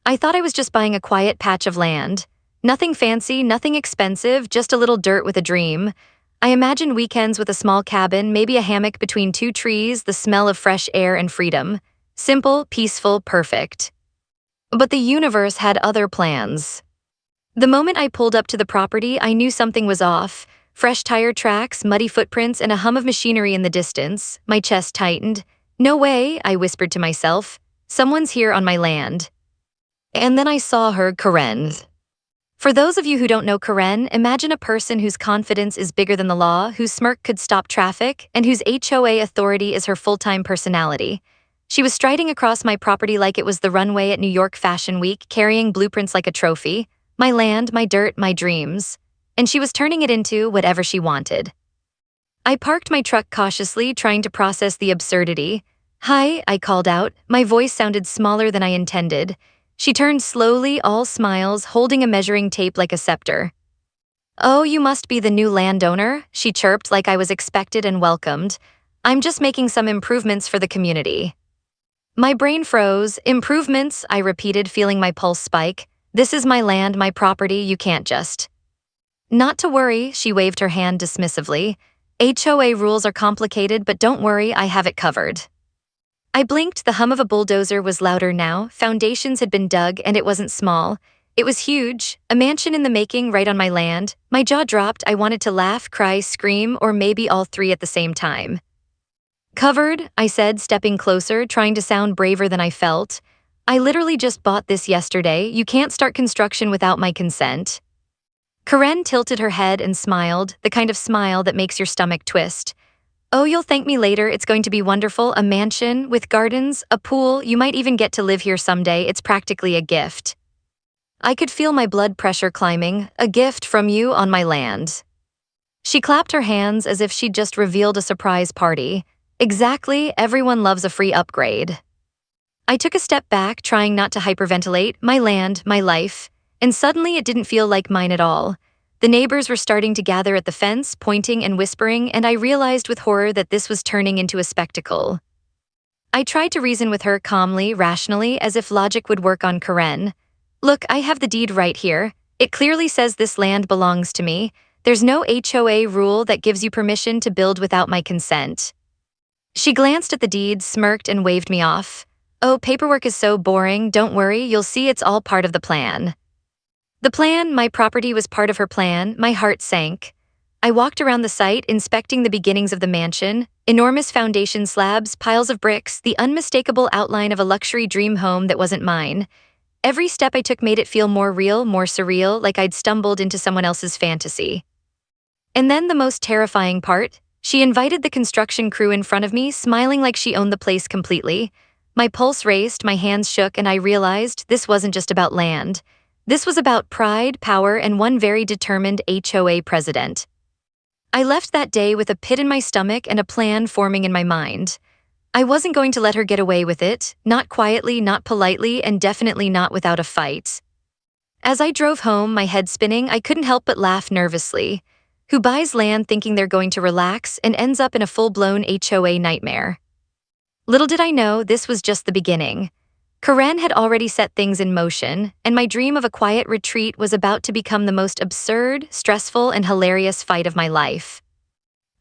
I thought I was just buying a quiet patch of land. Nothing fancy, nothing expensive, just a little dirt with a dream. I imagined weekends with a small cabin, maybe a hammock between two trees, the smell of fresh air and freedom. Simple, peaceful, perfect. But the universe had other plans. The moment I pulled up to the property, I knew something was off. Fresh tire tracks, muddy footprints, and a hum of machinery in the distance. My chest tightened. No way, I whispered to myself. Someone's here on my land. And then I saw her, Karen. For those of you who don't know Karen, imagine a person whose confidence is bigger than the law, whose smirk could stop traffic, and whose HOA authority is her full-time personality. She was striding across my property like it was the runway at New York Fashion Week, carrying blueprints like a trophy. My land, my dirt, my dreams. And she was turning it into whatever she wanted. I parked my truck cautiously, trying to process the absurdity. "Hi," I called out. My voice sounded smaller than I intended. She turned slowly, all smiles, holding a measuring tape like a scepter. "Oh, you must be the new landowner," she chirped like I was expected and welcomed. "I'm just making some improvements for the community." My brain froze. "Improvements," I repeated, feeling my pulse spike. "This is my land, my property, you can't just." "Not to worry," she waved her hand dismissively. "HOA rules are complicated, but don't worry, I have it covered." I blinked. The hum of a bulldozer was louder now. Foundations had been dug, and it wasn't small. It was huge, a mansion in the making right on my land. My jaw dropped. I wanted to laugh, cry, scream, or maybe all three at the same time. "Covered," I said, stepping closer, trying to sound braver than I felt. "I literally just bought this yesterday. You can't start construction without my consent." Karen tilted her head and smiled, the kind of smile that makes your stomach twist. "Oh, you'll thank me later. It's going to be wonderful. A mansion, with gardens, a pool. You might even get to live here someday. It's practically a gift." I could feel my blood pressure climbing. "A gift from you on my land." She clapped her hands as if she'd just revealed a surprise party. "Exactly, everyone loves a free upgrade." I took a step back, trying not to hyperventilate. My land, my life. And suddenly it didn't feel like mine at all. The neighbors were starting to gather at the fence, pointing and whispering, and I realized with horror that this was turning into a spectacle. I tried to reason with her calmly, rationally, as if logic would work on Karen. "Look, I have the deed right here. It clearly says this land belongs to me. There's no HOA rule that gives you permission to build without my consent." She glanced at the deed, smirked, and waved me off. "Oh, paperwork is so boring. Don't worry, you'll see it's all part of the plan." The plan, my property, was part of her plan. My heart sank. I walked around the site, inspecting the beginnings of the mansion. Enormous foundation slabs, piles of bricks, the unmistakable outline of a luxury dream home that wasn't mine. Every step I took made it feel more real, more surreal, like I'd stumbled into someone else's fantasy. And then the most terrifying part, she invited the construction crew in front of me, smiling like she owned the place completely. My pulse raced, my hands shook, and I realized this wasn't just about land. This was about pride, power, and one very determined HOA president. I left that day with a pit in my stomach and a plan forming in my mind. I wasn't going to let her get away with it, not quietly, not politely, and definitely not without a fight. As I drove home, my head spinning, I couldn't help but laugh nervously. Who buys land thinking they're going to relax and ends up in a full-blown HOA nightmare? Little did I know, this was just the beginning. Karen had already set things in motion, and my dream of a quiet retreat was about to become the most absurd, stressful, and hilarious fight of my life.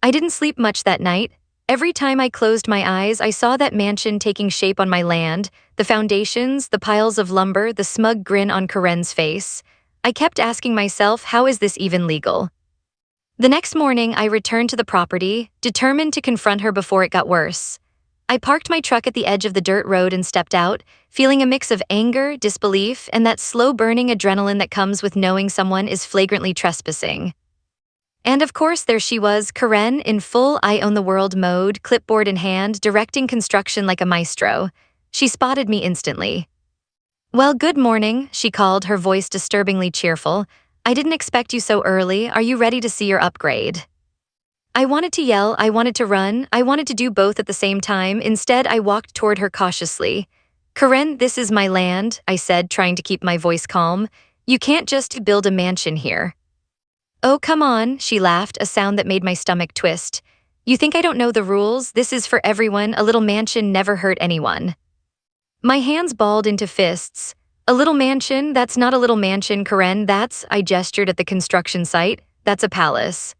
I didn't sleep much that night. Every time I closed my eyes, I saw that mansion taking shape on my land, the foundations, the piles of lumber, the smug grin on Karen's face. I kept asking myself, how is this even legal? The next morning, I returned to the property, determined to confront her before it got worse. I parked my truck at the edge of the dirt road and stepped out, feeling a mix of anger, disbelief, and that slow-burning adrenaline that comes with knowing someone is flagrantly trespassing. And of course, there she was, Karen, in full I-own-the-world mode, clipboard in hand, directing construction like a maestro. She spotted me instantly. "Well, good morning," she called, her voice disturbingly cheerful. "I didn't expect you so early. Are you ready to see your upgrade?" I wanted to yell, I wanted to run, I wanted to do both at the same time. Instead, I walked toward her cautiously. "Karen, this is my land," I said, trying to keep my voice calm. "You can't just build a mansion here." "Oh, come on," she laughed, a sound that made my stomach twist. "You think I don't know the rules? This is for everyone. A little mansion never hurt anyone." My hands balled into fists. A little mansion? That's not a little mansion, Karen. I gestured at the construction site. That's a palace.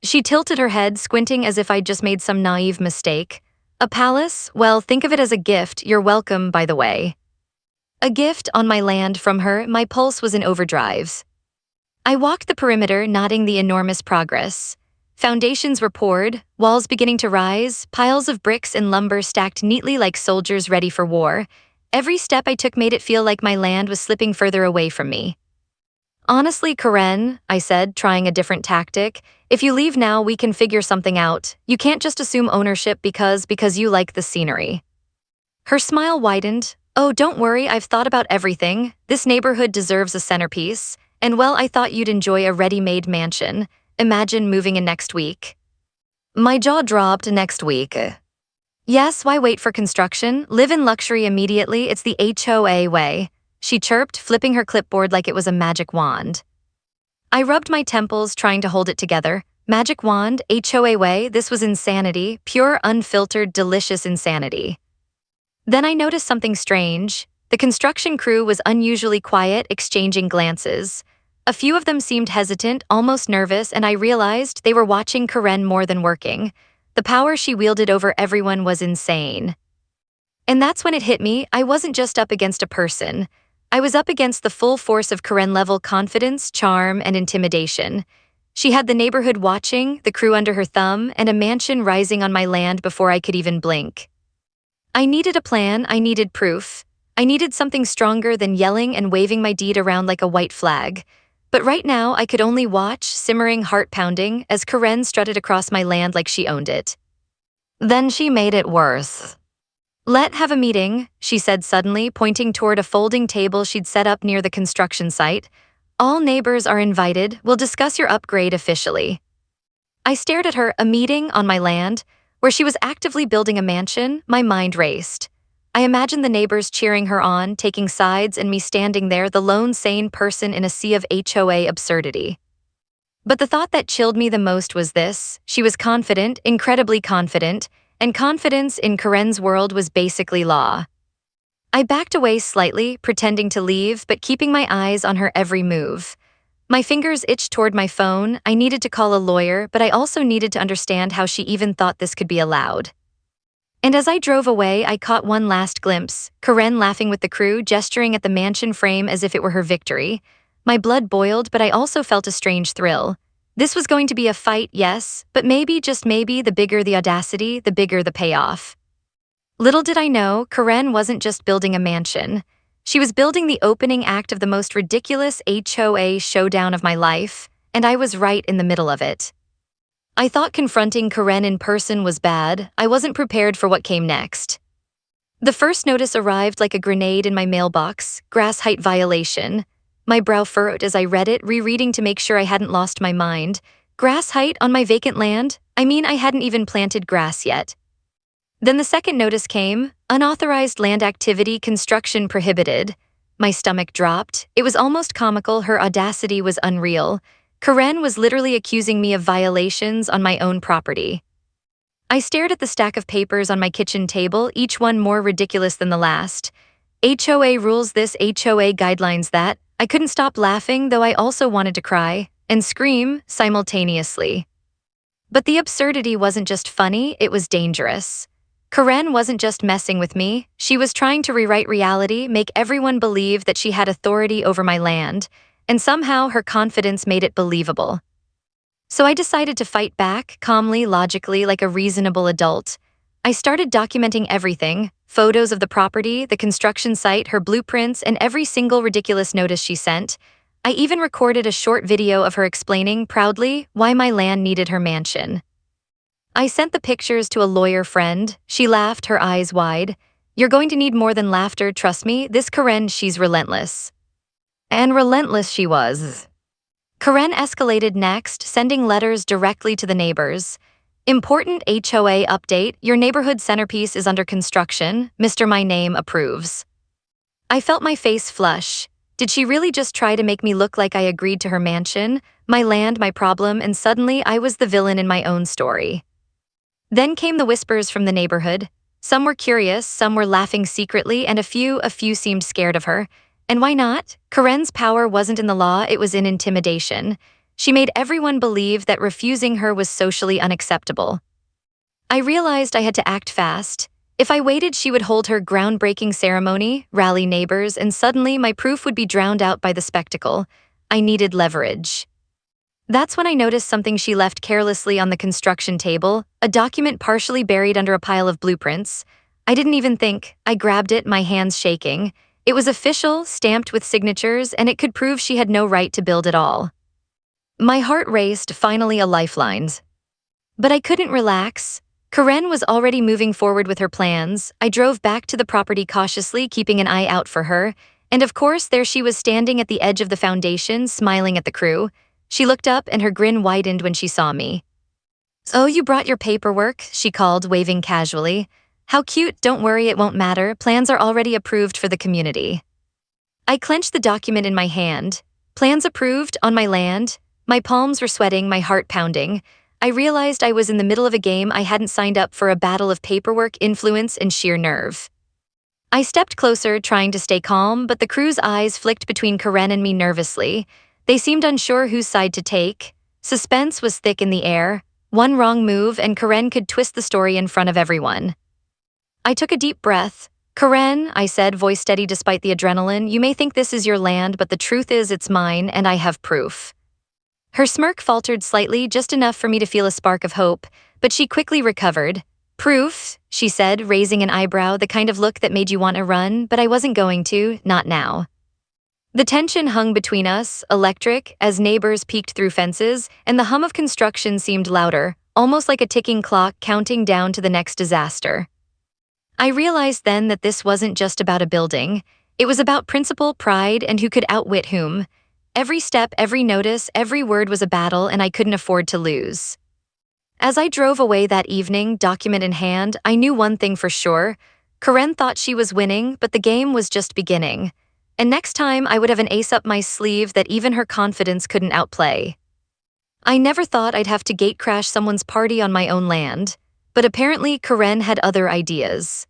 She tilted her head, squinting as if I'd just made some naive mistake. A palace? Well, think of it as a gift. You're welcome, by the way. A gift on my land from her. My pulse was in overdrive. I walked the perimeter, noting the enormous progress. Foundations were poured, walls beginning to rise, piles of bricks and lumber stacked neatly like soldiers ready for war. Every step I took made it feel like my land was slipping further away from me. Honestly, Karen, I said, trying a different tactic, if you leave now, we can figure something out. You can't just assume ownership because you like the scenery. Her smile widened. Oh, don't worry, I've thought about everything. This neighborhood deserves a centerpiece. And well, I thought you'd enjoy a ready-made mansion. Imagine moving in next week. My jaw dropped. Next week. Yes, why wait for construction? Live in luxury immediately, it's the HOA way. She chirped, flipping her clipboard like it was a magic wand. I rubbed my temples, trying to hold it together. Magic wand, HOA way, this was insanity, pure, unfiltered, delicious insanity. Then I noticed something strange. The construction crew was unusually quiet, exchanging glances. A few of them seemed hesitant, almost nervous, and I realized they were watching Karen more than working. The power she wielded over everyone was insane. And that's when it hit me, I wasn't just up against a person. I was up against the full force of Karen-level confidence, charm, and intimidation. She had the neighborhood watching, the crew under her thumb, and a mansion rising on my land before I could even blink. I needed a plan, I needed proof. I needed something stronger than yelling and waving my deed around like a white flag. But right now, I could only watch, simmering, heart-pounding, as Karen strutted across my land like she owned it. Then she made it worse. Let's have a meeting, she said suddenly, pointing toward a folding table she'd set up near the construction site. All neighbors are invited. We'll discuss your upgrade officially. I stared at her, a meeting on my land, where she was actively building a mansion. My mind raced. I imagined the neighbors cheering her on, taking sides, and me standing there, the lone sane person in a sea of HOA absurdity. But the thought that chilled me the most was this: she was confident, incredibly confident, and confidence in Karen's world was basically law. I backed away slightly, pretending to leave, but keeping my eyes on her every move. My fingers itched toward my phone. I needed to call a lawyer, but I also needed to understand how she even thought this could be allowed. And as I drove away, I caught one last glimpse, Karen laughing with the crew, gesturing at the mansion frame as if it were her victory. My blood boiled, but I also felt a strange thrill. This was going to be a fight, yes, but maybe, just maybe, the bigger the audacity, the bigger the payoff. Little did I know, Karen wasn't just building a mansion. She was building the opening act of the most ridiculous HOA showdown of my life, and I was right in the middle of it. I thought confronting Karen in person was bad. I wasn't prepared for what came next. The first notice arrived like a grenade in my mailbox: grass height violation. My brow furrowed as I read it, rereading to make sure I hadn't lost my mind. Grass height on my vacant land? I mean, I hadn't even planted grass yet. Then the second notice came: unauthorized land activity, construction prohibited. My stomach dropped. It was almost comical, her audacity was unreal. Karen was literally accusing me of violations on my own property. I stared at the stack of papers on my kitchen table, each one more ridiculous than the last. HOA rules this, HOA guidelines that. I couldn't stop laughing, though I also wanted to cry and scream simultaneously. But the absurdity wasn't just funny, it was dangerous. Karen wasn't just messing with me, she was trying to rewrite reality, make everyone believe that she had authority over my land, and somehow her confidence made it believable. So I decided to fight back, calmly, logically, like a reasonable adult. I started documenting everything: photos of the property, the construction site, her blueprints, and every single ridiculous notice she sent. I even recorded a short video of her explaining, proudly, why my land needed her mansion. I sent the pictures to a lawyer friend. She laughed, her eyes wide. You're going to need more than laughter, trust me. This Karen, she's relentless. And relentless she was. Karen escalated next, sending letters directly to the neighbors. Important HOA update: your neighborhood centerpiece is under construction. Mr. My Name approves. I felt my face flush. Did she really just try to make me look like I agreed to her mansion, my land, my problem, and suddenly I was the villain in my own story? Then came the whispers from the neighborhood. Some were curious, some were laughing secretly, and a few seemed scared of her. And why not? Karen's power wasn't in the law, it was in intimidation. She made everyone believe that refusing her was socially unacceptable. I realized I had to act fast. If I waited, she would hold her groundbreaking ceremony, rally neighbors, and suddenly my proof would be drowned out by the spectacle. I needed leverage. That's when I noticed something she left carelessly on the construction table, a document partially buried under a pile of blueprints. I didn't even think. I grabbed it, my hands shaking. It was official, stamped with signatures, and it could prove she had no right to build at all. My heart raced, finally a lifeline. But I couldn't relax. Karen was already moving forward with her plans. I drove back to the property cautiously, keeping an eye out for her. And of course, there she was standing at the edge of the foundation, smiling at the crew. She looked up and her grin widened when she saw me. "Oh, you brought your paperwork," she called, waving casually. "How cute, don't worry, it won't matter. Plans are already approved for the community." I clenched the document in my hand. Plans approved, on my land. My palms were sweating, my heart pounding. I realized I was in the middle of a game I hadn't signed up for, a battle of paperwork, influence, and sheer nerve. I stepped closer, trying to stay calm, but the crew's eyes flicked between Karen and me nervously. They seemed unsure whose side to take. Suspense was thick in the air. One wrong move and Karen could twist the story in front of everyone. I took a deep breath. "Karen," I said, voice steady despite the adrenaline, "you may think this is your land, but the truth is it's mine, and I have proof." Her smirk faltered slightly, just enough for me to feel a spark of hope, but she quickly recovered. "Proof," she said, raising an eyebrow, the kind of look that made you want to run, but I wasn't going to, not now. The tension hung between us, electric, as neighbors peeked through fences, and the hum of construction seemed louder, almost like a ticking clock counting down to the next disaster. I realized then that this wasn't just about a building. It was about principle, pride, and who could outwit whom. Every step, every notice, every word was a battle, and I couldn't afford to lose. As I drove away that evening, document in hand, I knew one thing for sure. Karen thought she was winning, but the game was just beginning. And next time, I would have an ace up my sleeve that even her confidence couldn't outplay. I never thought I'd have to gatecrash someone's party on my own land, but apparently Karen had other ideas.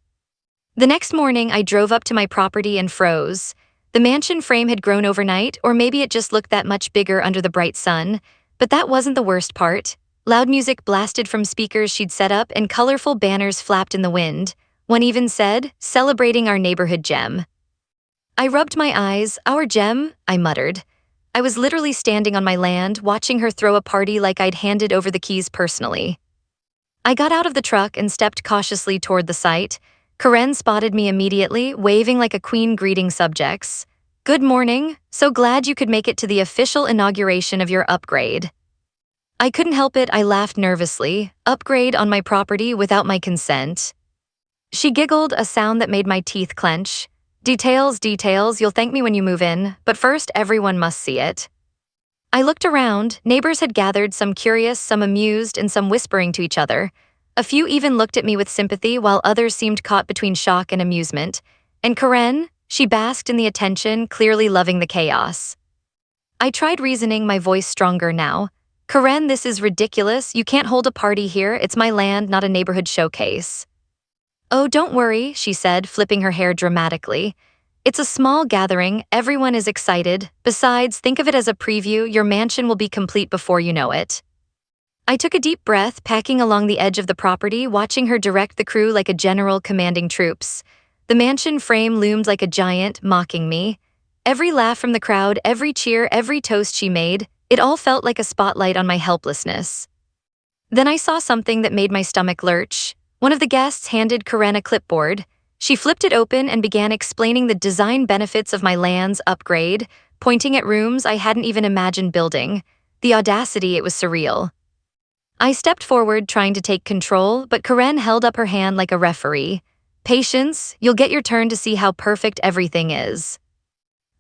The next morning, I drove up to my property and froze. The mansion frame had grown overnight, or maybe it just looked that much bigger under the bright sun. But that wasn't the worst part. Loud music blasted from speakers she'd set up, and colorful banners flapped in the wind. One even said, "Celebrating our neighborhood gem." I rubbed my eyes. "Our gem?" I muttered. I was literally standing on my land, watching her throw a party like I'd handed over the keys personally. I got out of the truck and stepped cautiously toward the site. Karen spotted me immediately, waving like a queen greeting subjects. "Good morning. So glad you could make it to the official inauguration of your upgrade." I couldn't help it, I laughed nervously. "Upgrade on my property without my consent?" She giggled, a sound that made my teeth clench. "Details, details, you'll thank me when you move in, but first everyone must see it." I looked around. Neighbors had gathered, some curious, some amused, and some whispering to each other. A few even looked at me with sympathy, while others seemed caught between shock and amusement. And Karen, she basked in the attention, clearly loving the chaos. I tried reasoning, my voice stronger now. "Karen, this is ridiculous. You can't hold a party here. It's my land, not a neighborhood showcase." "Oh, don't worry," she said, flipping her hair dramatically. "It's a small gathering. Everyone is excited. Besides, think of it as a preview. Your mansion will be complete before you know it." I took a deep breath, packing along the edge of the property, watching her direct the crew like a general commanding troops. The mansion frame loomed like a giant, mocking me. Every laugh from the crowd, every cheer, every toast she made, it all felt like a spotlight on my helplessness. Then I saw something that made my stomach lurch. One of the guests handed Karen a clipboard. She flipped it open and began explaining the design benefits of my land's upgrade, pointing at rooms I hadn't even imagined building. The audacity, it was surreal. I stepped forward, trying to take control, but Karen held up her hand like a referee. "Patience, you'll get your turn to see how perfect everything is."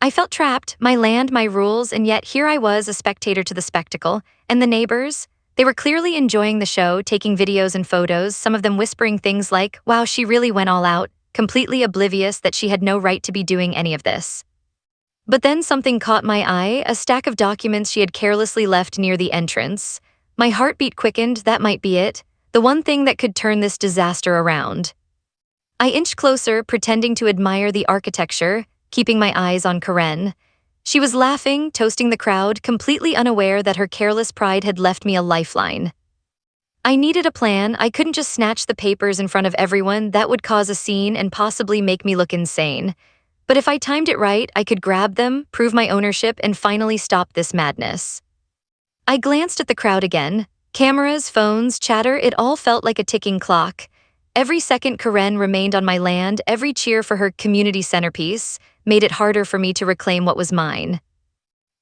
I felt trapped, my land, my rules, and yet here I was, a spectator to the spectacle. And the neighbors? They were clearly enjoying the show, taking videos and photos, some of them whispering things like, "Wow, she really went all out," completely oblivious that she had no right to be doing any of this. But then something caught my eye, a stack of documents she had carelessly left near the entrance. My heartbeat quickened. That might be it, the one thing that could turn this disaster around. I inched closer, pretending to admire the architecture, keeping my eyes on Karen. She was laughing, toasting the crowd, completely unaware that her careless pride had left me a lifeline. I needed a plan. I couldn't just snatch the papers in front of everyone. That would cause a scene and possibly make me look insane. But if I timed it right, I could grab them, prove my ownership, and finally stop this madness. I glanced at the crowd again. Cameras, phones, chatter, it all felt like a ticking clock. Every second Karen remained on my land, every cheer for her community centerpiece, made it harder for me to reclaim what was mine.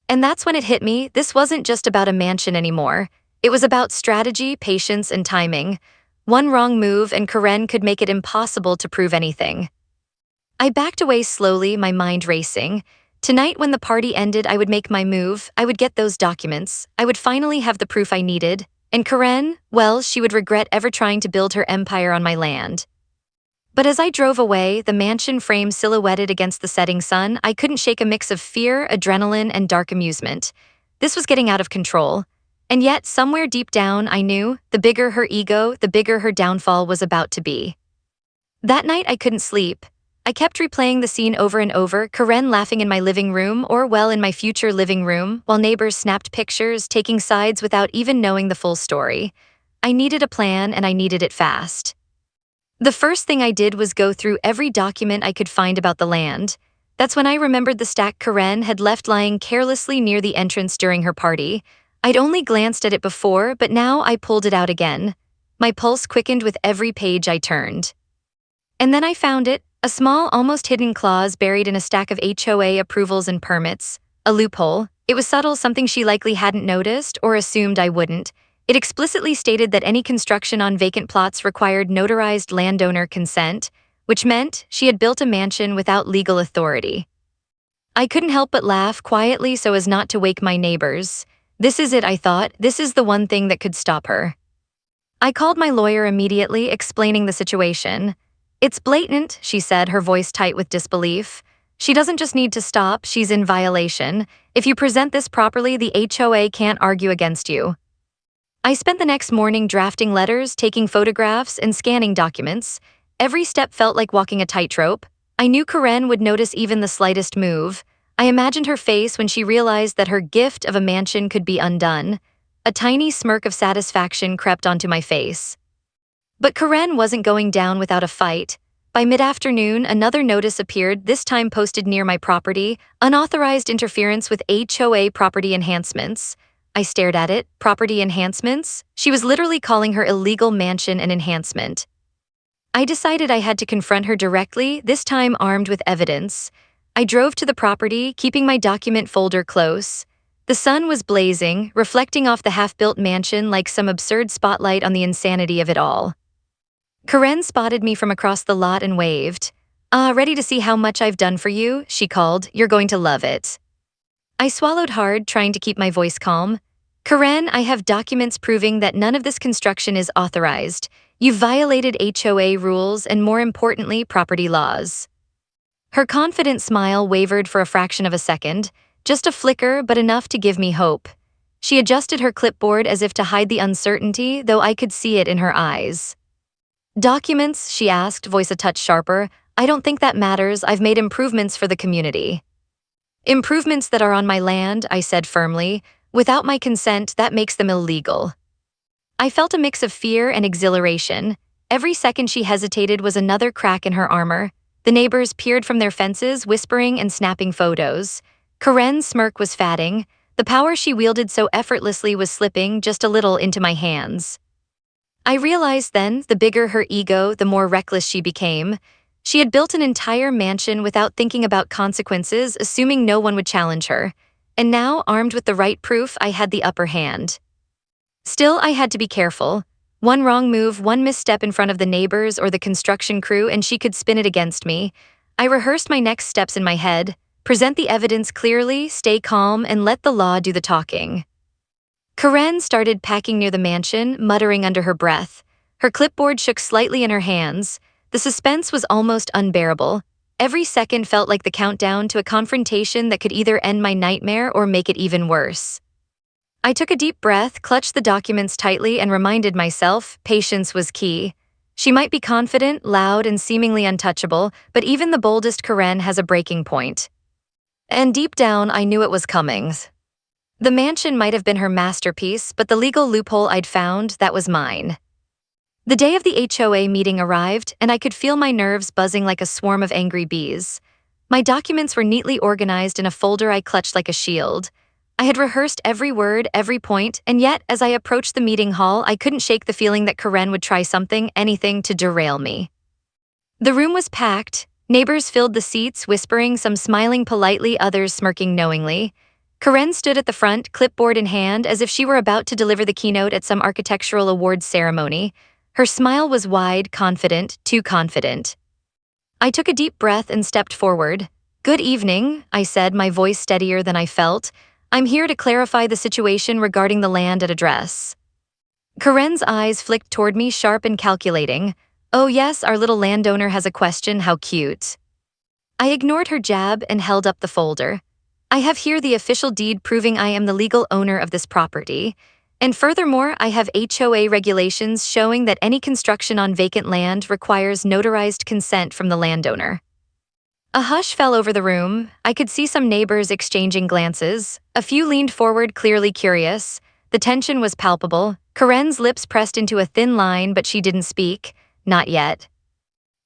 And that's when it hit me, this wasn't just about a mansion anymore. It was about strategy, patience, and timing. One wrong move and Karen could make it impossible to prove anything. I backed away slowly, my mind racing. Tonight when the party ended, I would make my move, I would get those documents, I would finally have the proof I needed, and Karen, well, she would regret ever trying to build her empire on my land. But as I drove away, the mansion frame silhouetted against the setting sun, I couldn't shake a mix of fear, adrenaline, and dark amusement. This was getting out of control. And yet, somewhere deep down, I knew, the bigger her ego, the bigger her downfall was about to be. That night, I couldn't sleep. I kept replaying the scene over and over, Karen laughing in my living room, or well, in my future living room, while neighbors snapped pictures, taking sides without even knowing the full story. I needed a plan, and I needed it fast. The first thing I did was go through every document I could find about the land. That's when I remembered the stack Karen had left lying carelessly near the entrance during her party. I'd only glanced at it before, but now I pulled it out again. My pulse quickened with every page I turned. And then I found it, a small, almost hidden clause buried in a stack of HOA approvals and permits, a loophole. It was subtle, something she likely hadn't noticed or assumed I wouldn't. It explicitly stated that any construction on vacant plots required notarized landowner consent, which meant she had built a mansion without legal authority. I couldn't help but laugh quietly so as not to wake my neighbors. This is it, I thought. This is the one thing that could stop her. I called my lawyer immediately, explaining the situation. It's blatant, she said, her voice tight with disbelief. She doesn't just need to stop, she's in violation. If you present this properly, the HOA can't argue against you. I spent the next morning drafting letters, taking photographs, and scanning documents. Every step felt like walking a tightrope. I knew Karen would notice even the slightest move. I imagined her face when she realized that her gift of a mansion could be undone. A tiny smirk of satisfaction crept onto my face. But Karen wasn't going down without a fight. By mid-afternoon, another notice appeared, this time posted near my property, unauthorized interference with HOA property enhancements. I stared at it. Property enhancements? She was literally calling her illegal mansion an enhancement. I decided I had to confront her directly, this time armed with evidence. I drove to the property, keeping my document folder close. The sun was blazing, reflecting off the half-built mansion like some absurd spotlight on the insanity of it all. Karen spotted me from across the lot and waved. Ready to see how much I've done for you?" she called. "You're going to love it." I swallowed hard, trying to keep my voice calm. "Karen, I have documents proving that none of this construction is authorized. You've violated HOA rules and, more importantly, property laws." Her confident smile wavered for a fraction of a second, just a flicker but enough to give me hope. She adjusted her clipboard as if to hide the uncertainty, though I could see it in her eyes. "Documents?" she asked, voice a touch sharper. "I don't think that matters. I've made improvements for the community." "Improvements that are on my land," I said firmly. "Without my consent, that makes them illegal." I felt a mix of fear and exhilaration. Every second she hesitated was another crack in her armor. The neighbors peered from their fences, whispering and snapping photos. Karen's smirk was fatting. The power she wielded so effortlessly was slipping just a little into my hands. I realized then, the bigger her ego, the more reckless she became. She had built an entire mansion without thinking about consequences, assuming no one would challenge her. And now, armed with the right proof, I had the upper hand. Still, I had to be careful. One wrong move, one misstep in front of the neighbors or the construction crew, and she could spin it against me. I rehearsed my next steps in my head. Present the evidence clearly, stay calm, and let the law do the talking. Karen started packing near the mansion, muttering under her breath. Her clipboard shook slightly in her hands. The suspense was almost unbearable. Every second felt like the countdown to a confrontation that could either end my nightmare or make it even worse. I took a deep breath, clutched the documents tightly, and reminded myself patience was key. She might be confident, loud, and seemingly untouchable, but even the boldest Karen has a breaking point. And deep down, I knew it was coming. The mansion might have been her masterpiece, but the legal loophole I'd found, that was mine. The day of the HOA meeting arrived, and I could feel my nerves buzzing like a swarm of angry bees. My documents were neatly organized in a folder I clutched like a shield. I had rehearsed every word, every point, and yet, as I approached the meeting hall, I couldn't shake the feeling that Karen would try something, anything to derail me. The room was packed. Neighbors filled the seats, whispering, some smiling politely, others smirking knowingly. Karen stood at the front, clipboard in hand, as if she were about to deliver the keynote at some architectural awards ceremony. Her smile was wide, confident, too confident. I took a deep breath and stepped forward. "Good evening," I said, my voice steadier than I felt. "I'm here to clarify the situation regarding the land at address." Karen's eyes flicked toward me, sharp and calculating. "Oh yes, our little landowner has a question, how cute." I ignored her jab and held up the folder. "I have here the official deed proving I am the legal owner of this property. And furthermore, I have HOA regulations showing that any construction on vacant land requires notarized consent from the landowner." A hush fell over the room. I could see some neighbors exchanging glances. A few leaned forward, clearly curious. The tension was palpable. Karen's lips pressed into a thin line, but she didn't speak. Not yet.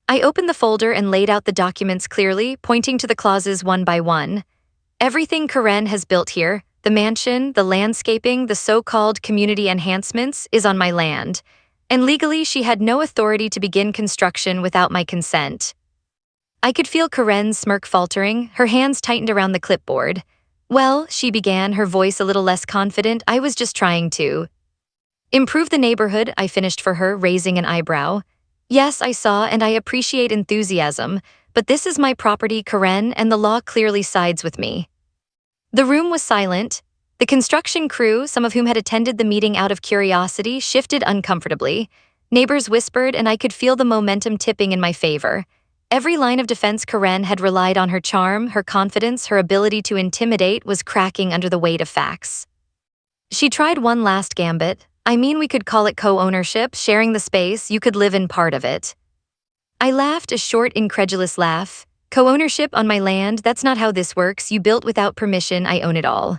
I opened the folder and laid out the documents clearly, pointing to the clauses one by one. Everything Karen has built here, the mansion, the landscaping, the so-called community enhancements, is on my land. And legally, she had no authority to begin construction without my consent. I could feel Karen's smirk faltering, her hands tightened around the clipboard. "Well," she began, her voice a little less confident, "I was just trying to improve the neighborhood," I finished for her, raising an eyebrow. "Yes, I saw and I appreciate enthusiasm, but this is my property, Karen, and the law clearly sides with me." The room was silent. The construction crew, some of whom had attended the meeting out of curiosity, shifted uncomfortably. Neighbors whispered, and I could feel the momentum tipping in my favor. Every line of defense Karen had relied on, her charm, her confidence, her ability to intimidate, was cracking under the weight of facts. She tried one last gambit. "I mean, we could call it co-ownership, sharing the space, you could live in part of it." I laughed, a short, incredulous laugh. "Co-ownership on my land, that's not how this works. You built without permission, I own it all."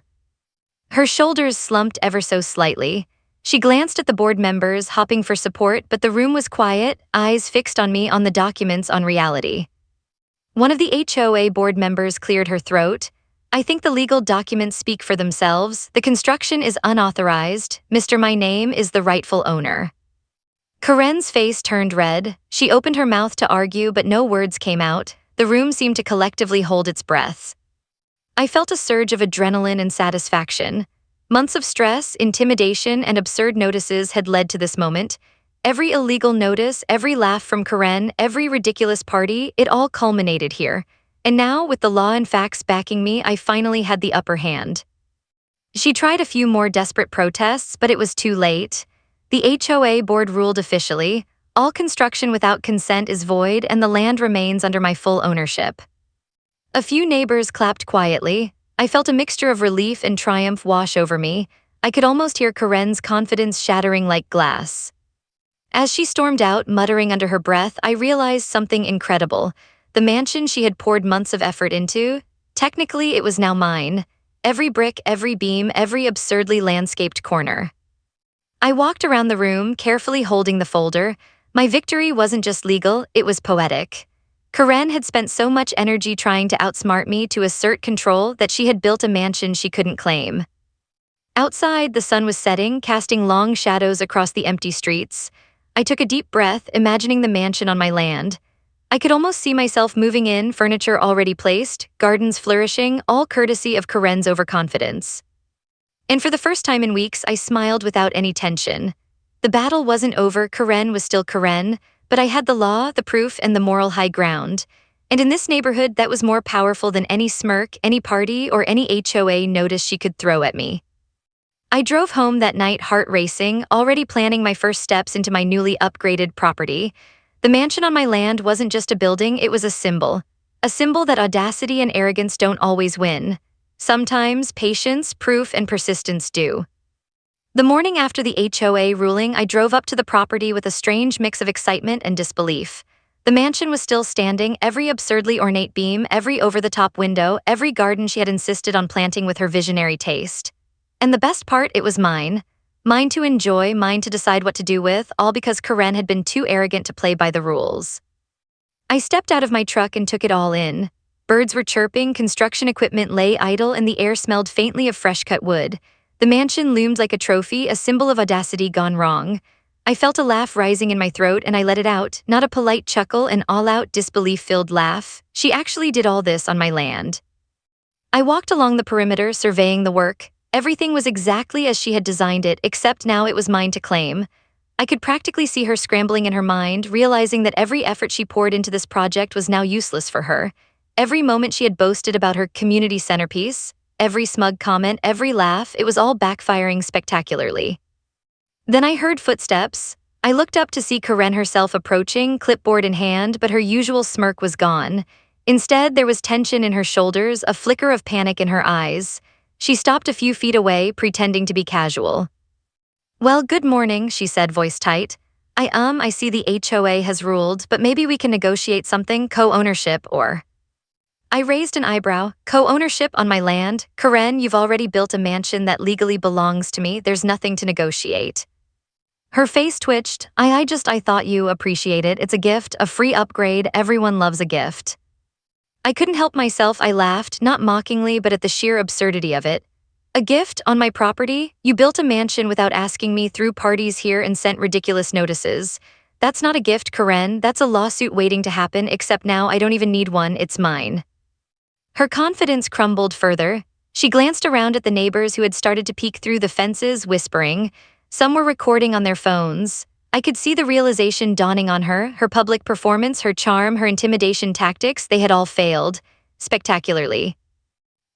Her shoulders slumped ever so slightly. She glanced at the board members, hopping for support, but the room was quiet, eyes fixed on me, on the documents, on reality. One of the HOA board members cleared her throat. "I think the legal documents speak for themselves. The construction is unauthorized. Mr. My name is the rightful owner." Karen's face turned red. She opened her mouth to argue, but no words came out. The room seemed to collectively hold its breath. I felt a surge of adrenaline and satisfaction. Months of stress, intimidation, and absurd notices had led to this moment. Every illegal notice, every laugh from Karen, every ridiculous party, it all culminated here. And now, with the law and facts backing me, I finally had the upper hand. She tried a few more desperate protests, but it was too late. The HOA board ruled officially. All construction without consent is void, and the land remains under my full ownership. A few neighbors clapped quietly. I felt a mixture of relief and triumph wash over me. I could almost hear Karen's confidence shattering like glass. As she stormed out, muttering under her breath, I realized something incredible. The mansion she had poured months of effort into, technically it was now mine. Every brick, every beam, every absurdly landscaped corner. I walked around the room, carefully holding the folder. My victory wasn't just legal, it was poetic. Karen had spent so much energy trying to outsmart me, to assert control, that she had built a mansion she couldn't claim. Outside, the sun was setting, casting long shadows across the empty streets. I took a deep breath, imagining the mansion on my land. I could almost see myself moving in, furniture already placed, gardens flourishing, all courtesy of Karen's overconfidence. And for the first time in weeks, I smiled without any tension. The battle wasn't over, Karen was still Karen, but I had the law, the proof, and the moral high ground. And in this neighborhood, that was more powerful than any smirk, any party, or any HOA notice she could throw at me. I drove home that night, heart racing, already planning my first steps into my newly upgraded property. The mansion on my land wasn't just a building, it was a symbol. A symbol that audacity and arrogance don't always win. Sometimes patience, proof, and persistence do. The morning after the HOA ruling, I drove up to the property with a strange mix of excitement and disbelief. The mansion was still standing, every absurdly ornate beam, every over-the-top window, every garden she had insisted on planting with her visionary taste. And the best part, it was mine. Mine to enjoy, mine to decide what to do with, all because Karen had been too arrogant to play by the rules. I stepped out of my truck and took it all in. Birds were chirping, construction equipment lay idle, and the air smelled faintly of fresh-cut wood. The mansion loomed like a trophy, a symbol of audacity gone wrong. I felt a laugh rising in my throat, and I let it out, not a polite chuckle, an all-out, disbelief-filled laugh. She actually did all this on my land. I walked along the perimeter, surveying the work. Everything was exactly as she had designed it, except now it was mine to claim. I could practically see her scrambling in her mind, realizing that every effort she poured into this project was now useless for her. Every moment she had boasted about her community centerpiece, every smug comment, every laugh, it was all backfiring spectacularly. Then I heard footsteps. I looked up to see Karen herself approaching, clipboard in hand, but her usual smirk was gone. Instead, there was tension in her shoulders, a flicker of panic in her eyes. She stopped a few feet away, pretending to be casual. "Well, good morning," she said, voice tight. I see the HOA has ruled, but maybe we can negotiate something, co-ownership or..." I raised an eyebrow. "Co-ownership on my land? Karen, you've already built a mansion that legally belongs to me. There's nothing to negotiate." Her face twitched. I thought you appreciate it. It's a gift, a free upgrade. Everyone loves a gift." I couldn't help myself. I laughed, not mockingly, but at the sheer absurdity of it. "A gift on my property? You built a mansion without asking me, threw parties here, and sent ridiculous notices. That's not a gift, Karen. That's a lawsuit waiting to happen, except now I don't even need one. It's mine." Her confidence crumbled further. She glanced around at the neighbors who had started to peek through the fences, whispering. Some were recording on their phones. I could see the realization dawning on her. Her public performance, her charm, her intimidation tactics, they had all failed. Spectacularly.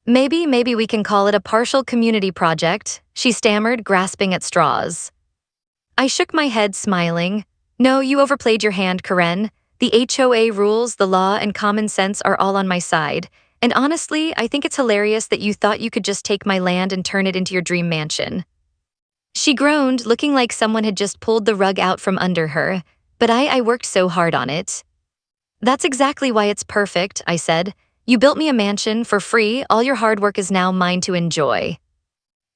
Maybe we can call it a partial community project," she stammered, grasping at straws. I shook my head, smiling. "No, you overplayed your hand, Karen. The HOA rules, the law, and common sense are all on my side. And honestly, I think it's hilarious that you thought you could just take my land and turn it into your dream mansion." She groaned, looking like someone had just pulled the rug out from under her. "But I worked so hard on it." "That's exactly why it's perfect," I said. "You built me a mansion for free. All your hard work is now mine to enjoy."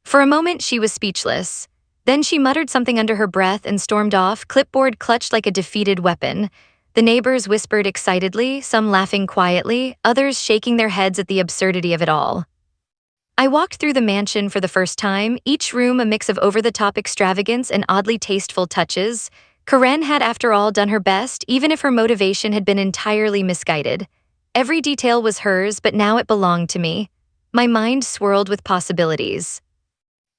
For a moment, she was speechless. Then she muttered something under her breath and stormed off, clipboard clutched like a defeated weapon. The neighbors whispered excitedly, some laughing quietly, others shaking their heads at the absurdity of it all. I walked through the mansion for the first time, each room a mix of over-the-top extravagance and oddly tasteful touches. Karen had, after all, done her best, even if her motivation had been entirely misguided. Every detail was hers, but now it belonged to me. My mind swirled with possibilities.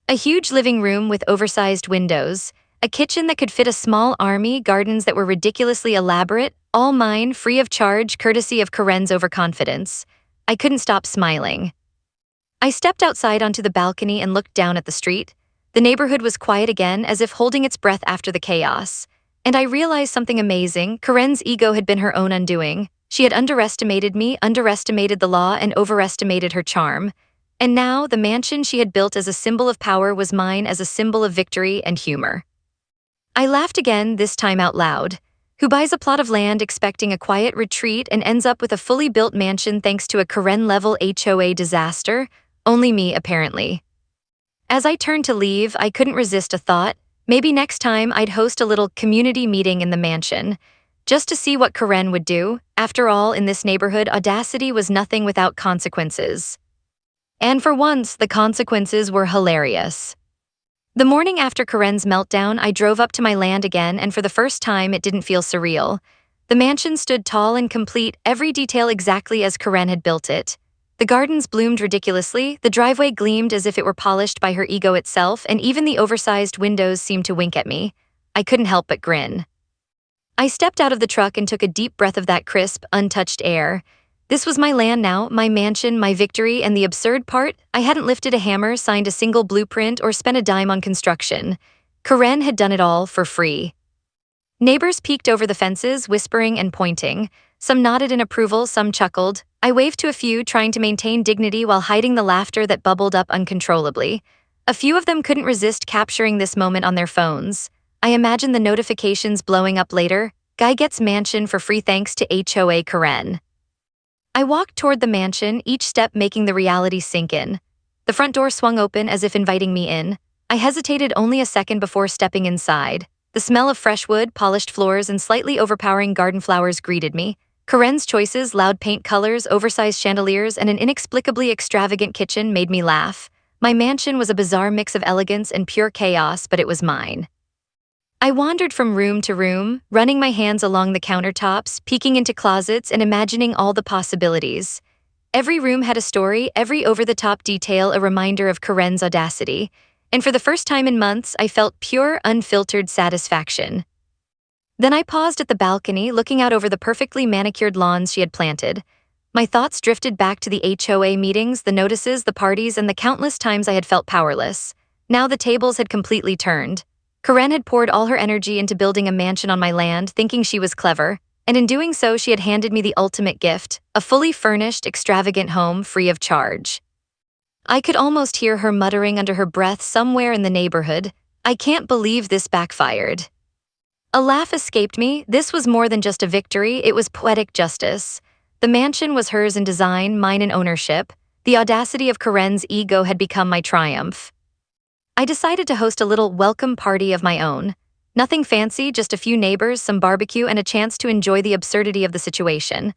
A huge living room with oversized windows, a kitchen that could fit a small army, gardens that were ridiculously elaborate, all mine, free of charge, courtesy of Karen's overconfidence. I couldn't stop smiling. I stepped outside onto the balcony and looked down at the street. The neighborhood was quiet again, as if holding its breath after the chaos. And I realized something amazing. Karen's ego had been her own undoing. She had underestimated me, underestimated the law, and overestimated her charm. And now, the mansion she had built as a symbol of power was mine as a symbol of victory and humor. I laughed again, this time out loud. Who buys a plot of land expecting a quiet retreat and ends up with a fully built mansion thanks to a Karen-level HOA disaster? Only me, apparently. As I turned to leave, I couldn't resist a thought. Maybe next time I'd host a little community meeting in the mansion, just to see what Karen would do. After all, in this neighborhood, audacity was nothing without consequences. And for once, the consequences were hilarious. The morning after Karen's meltdown, I drove up to my land again, and for the first time, it didn't feel surreal. The mansion stood tall and complete, every detail exactly as Karen had built it. The gardens bloomed ridiculously, the driveway gleamed as if it were polished by her ego itself, and even the oversized windows seemed to wink at me. I couldn't help but grin. I stepped out of the truck and took a deep breath of that crisp, untouched air. This was my land now, my mansion, my victory, and the absurd part, I hadn't lifted a hammer, signed a single blueprint, or spent a dime on construction. Karen had done it all for free. Neighbors peeked over the fences, whispering and pointing. Some nodded in approval, some chuckled. I waved to a few, trying to maintain dignity while hiding the laughter that bubbled up uncontrollably. A few of them couldn't resist capturing this moment on their phones. I imagine the notifications blowing up later. Guy gets mansion for free thanks to HOAKaren. I walked toward the mansion, each step making the reality sink in. The front door swung open as if inviting me in. I hesitated only a second before stepping inside. The smell of fresh wood, polished floors, and slightly overpowering garden flowers greeted me. Karen's choices, loud paint colors, oversized chandeliers, and an inexplicably extravagant kitchen made me laugh. My mansion was a bizarre mix of elegance and pure chaos, but it was mine. I wandered from room to room, running my hands along the countertops, peeking into closets, and imagining all the possibilities. Every room had a story, every over-the-top detail a reminder of Karen's audacity. And for the first time in months, I felt pure, unfiltered satisfaction. Then I paused at the balcony, looking out over the perfectly manicured lawns she had planted. My thoughts drifted back to the HOA meetings, the notices, the parties, and the countless times I had felt powerless. Now the tables had completely turned. Karen had poured all her energy into building a mansion on my land, thinking she was clever, and in doing so she had handed me the ultimate gift, a fully furnished, extravagant home free of charge. I could almost hear her muttering under her breath somewhere in the neighborhood, "I can't believe this backfired." A laugh escaped me. This was more than just a victory, it was poetic justice. The mansion was hers in design, mine in ownership. The audacity of Karen's ego had become my triumph. I decided to host a little welcome party of my own. Nothing fancy, just a few neighbors, some barbecue, and a chance to enjoy the absurdity of the situation.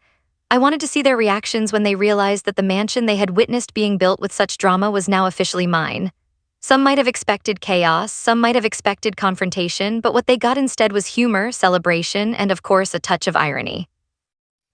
I wanted to see their reactions when they realized that the mansion they had witnessed being built with such drama was now officially mine. Some might have expected chaos, some might have expected confrontation, but what they got instead was humor, celebration, and of course a touch of irony.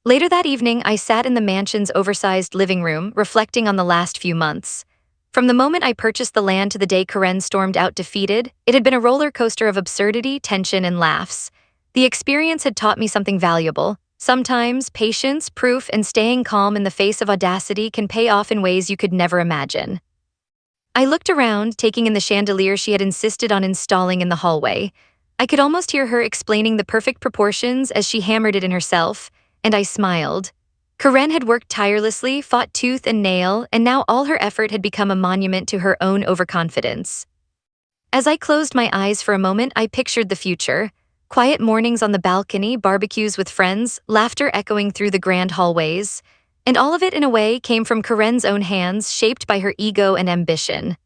Later that evening, I sat in the mansion's oversized living room, reflecting on the last few months. From the moment I purchased the land to the day Karen stormed out defeated, it had been a roller coaster of absurdity, tension, and laughs. The experience had taught me something valuable. Sometimes, patience, proof, and staying calm in the face of audacity can pay off in ways you could never imagine. I looked around, taking in the chandelier she had insisted on installing in the hallway. I could almost hear her explaining the perfect proportions as she hammered it in herself, and I smiled. Karen had worked tirelessly, fought tooth and nail, and now all her effort had become a monument to her own overconfidence. As I closed my eyes for a moment, I pictured the future. Quiet mornings on the balcony, barbecues with friends, laughter echoing through the grand hallways. And all of it, in a way, came from Karen's own hands, shaped by her ego and ambition.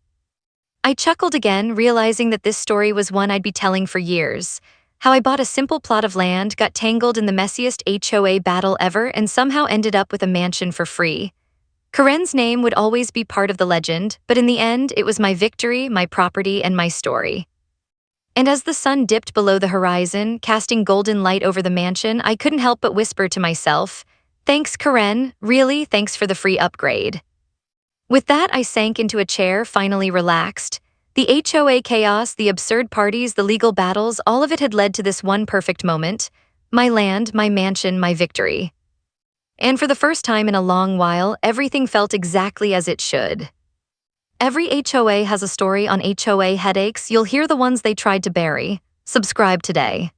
I chuckled again, realizing that this story was one I'd be telling for years. How I bought a simple plot of land, got tangled in the messiest HOA battle ever, and somehow ended up with a mansion for free. Karen's name would always be part of the legend, but in the end, it was my victory, my property, and my story. And as the sun dipped below the horizon, casting golden light over the mansion, I couldn't help but whisper to myself, "Thanks, Karen. Really, thanks for the free upgrade." With that, I sank into a chair, finally relaxed. The HOA chaos, the absurd parties, the legal battles, all of it had led to this one perfect moment. My land, my mansion, my victory. And for the first time in a long while, everything felt exactly as it should. Every HOA has a story on HOA headaches. You'll hear the ones they tried to bury. Subscribe today.